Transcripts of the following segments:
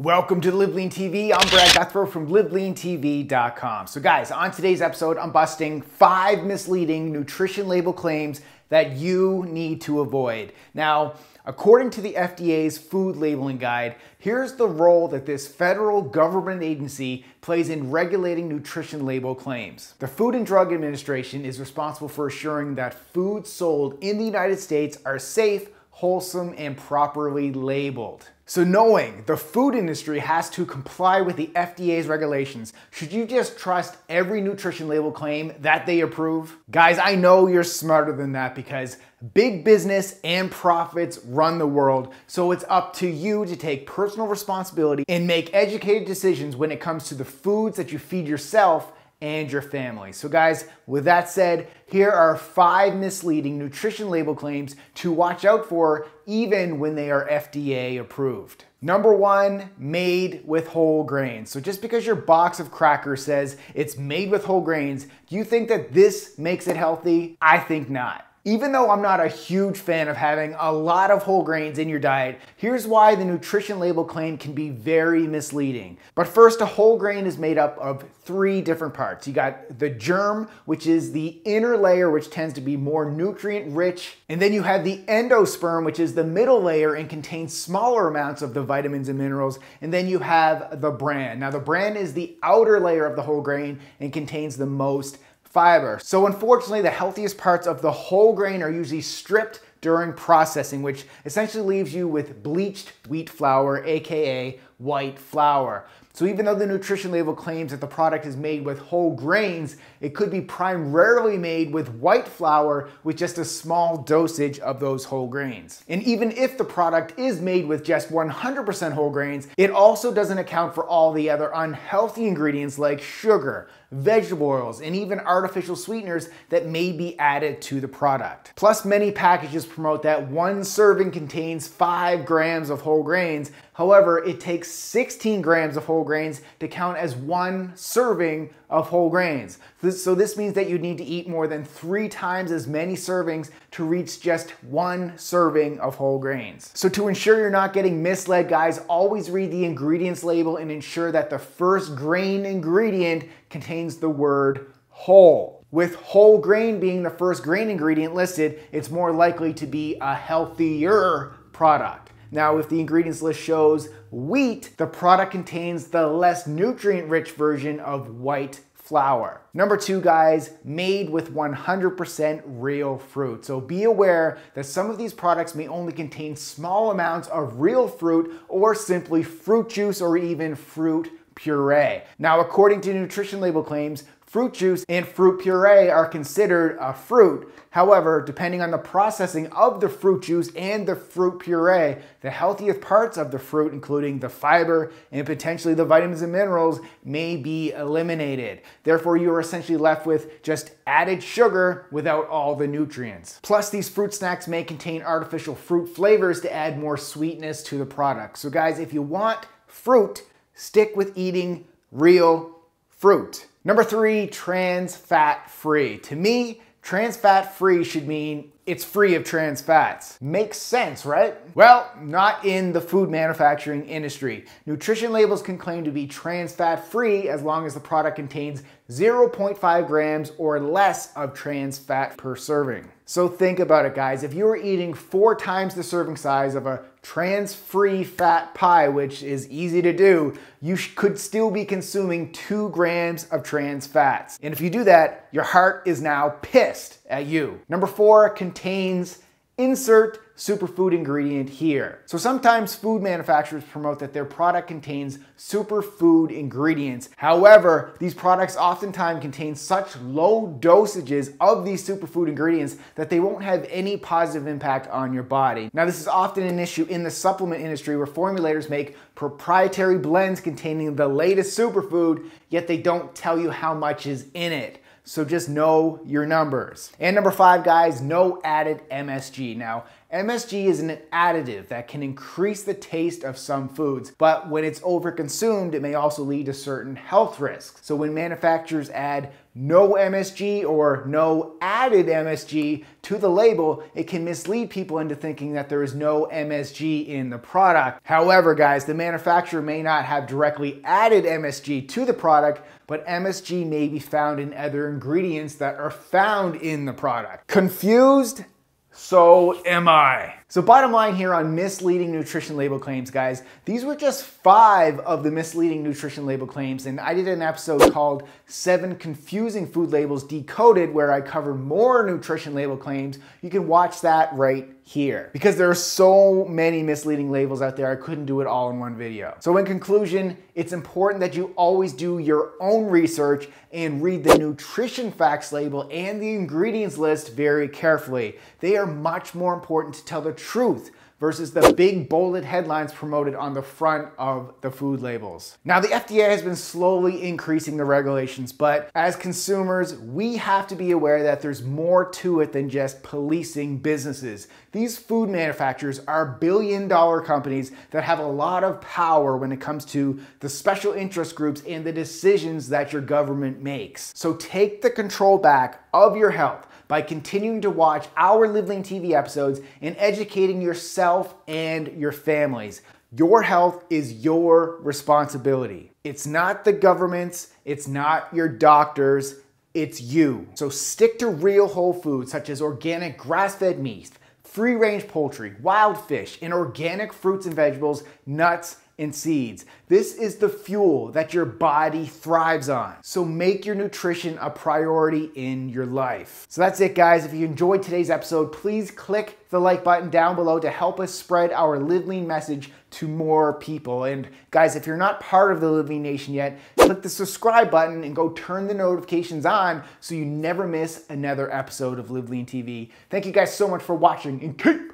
Welcome to LiveLeanTV. I'm Brad Guthrow from LiveLeanTV.com. So guys, on today's episode, I'm busting 5 misleading nutrition label claims that you need to avoid. Now, according to the FDA's food labeling guide, here's the role that this federal government agency plays in regulating nutrition label claims. The Food and Drug Administration is responsible for assuring that foods sold in the United States are safe, wholesome, and properly labeled. So knowing the food industry has to comply with the FDA's regulations, should you just trust every nutrition label claim that they approve? Guys, I know you're smarter than that because big business and profits run the world, so it's up to you to take personal responsibility and make educated decisions when it comes to the foods that you feed yourself and your family. So guys, with that said, here are 5 misleading nutrition label claims to watch out for even when they are FDA approved. Number 1, made with whole grains. So just because your box of crackers says it's made with whole grains, do you think that this makes it healthy? I think not. Even though I'm not a huge fan of having a lot of whole grains in your diet, here's why the nutrition label claim can be very misleading. But first, a whole grain is made up of 3 different parts. You got the germ, which is the inner layer, which tends to be more nutrient rich. And then you have the endosperm, which is the middle layer and contains smaller amounts of the vitamins and minerals. And then you have the bran. Now the bran is the outer layer of the whole grain and contains the most fiber. So unfortunately, the healthiest parts of the whole grain are usually stripped during processing, which essentially leaves you with bleached wheat flour, aka white flour. So even though the nutrition label claims that the product is made with whole grains, it could be primarily made with white flour with just a small dosage of those whole grains. And even if the product is made with just 100% whole grains, it also doesn't account for all the other unhealthy ingredients like sugar, vegetable oils, and even artificial sweeteners that may be added to the product. Plus, many packages promote that 1 serving contains 5 grams of whole grains. However, it takes 16 grams of whole grains to count as 1 serving of whole grains. So this means that you need to eat more than 3 times as many servings to reach just 1 serving of whole grains. So to ensure you're not getting misled, guys, always read the ingredients label and ensure that the first grain ingredient contains the word whole. With whole grain being the first grain ingredient listed, it's more likely to be a healthier product. Now, if the ingredients list shows wheat, the product contains the less nutrient-rich version of white flour. Number 2, guys, made with 100% real fruit. So be aware that some of these products may only contain small amounts of real fruit or simply fruit juice or even fruit puree. Now, according to nutrition label claims, fruit juice and fruit puree are considered a fruit. However, depending on the processing of the fruit juice and the fruit puree, the healthiest parts of the fruit, including the fiber and potentially the vitamins and minerals, may be eliminated. Therefore, you are essentially left with just added sugar without all the nutrients. Plus, these fruit snacks may contain artificial fruit flavors to add more sweetness to the product. So guys, if you want fruit, stick with eating real fruit. Number 3, trans fat free. To me, trans fat free should mean it's free of trans fats. Makes sense, right? Well, not in the food manufacturing industry. Nutrition labels can claim to be trans fat free as long as the product contains 0.5 grams or less of trans fat per serving. So think about it, guys. If you were eating 4 times the serving size of a trans-free fat pie, which is easy to do, you could still be consuming 2 grams of trans fats. And if you do that, your heart is now pissed at you. Number 4, contains insert superfood ingredient here. So sometimes food manufacturers promote that their product contains superfood ingredients. However, these products oftentimes contain such low dosages of these superfood ingredients that they won't have any positive impact on your body. Now, this is often an issue in the supplement industry where formulators make proprietary blends containing the latest superfood, yet they don't tell you how much is in it. So just know your numbers. And number 5, guys, no added MSG. Now, MSG is an additive that can increase the taste of some foods, but when it's overconsumed, it may also lead to certain health risks. So when manufacturers add no MSG or no added MSG to the label, it can mislead people into thinking that there is no MSG in the product. However, guys, the manufacturer may not have directly added MSG to the product, but MSG may be found in other ingredients that are found in the product. Confused? So am I. So bottom line here on misleading nutrition label claims, guys, these were just 5 of the misleading nutrition label claims, and I did an episode called 7 Confusing Food Labels Decoded, where I cover more nutrition label claims. You can watch that right here. Because there are so many misleading labels out there, I couldn't do it all in one video. So in conclusion, it's important that you always do your own research and read the nutrition facts label and the ingredients list very carefully. They are much more important to tell the truth versus the big bolded headlines promoted on the front of the food labels. Now, the FDA has been slowly increasing the regulations, but as consumers, we have to be aware that there's more to it than just policing businesses. These food manufacturers are billion-dollar companies that have a lot of power when it comes to the special interest groups and the decisions that your government makes. So take the control back of your health by continuing to watch our LiveLeanTV episodes and educating yourself and your families. Your health is your responsibility. It's not the government's, it's not your doctor's, it's you. So stick to real whole foods such as organic grass-fed meat, free-range poultry, wild fish, and organic fruits and vegetables, nuts, and seeds. This is the fuel that your body thrives on. So make your nutrition a priority in your life. So that's it, guys. If you enjoyed today's episode, please click the like button down below to help us spread our Live Lean message to more people. And guys, if you're not part of the Live Lean Nation yet, click the subscribe button and go turn the notifications on so you never miss another episode of Live Lean TV. Thank you guys so much for watching, and keep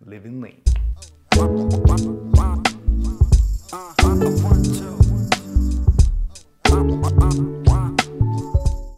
living lean. 1, 2.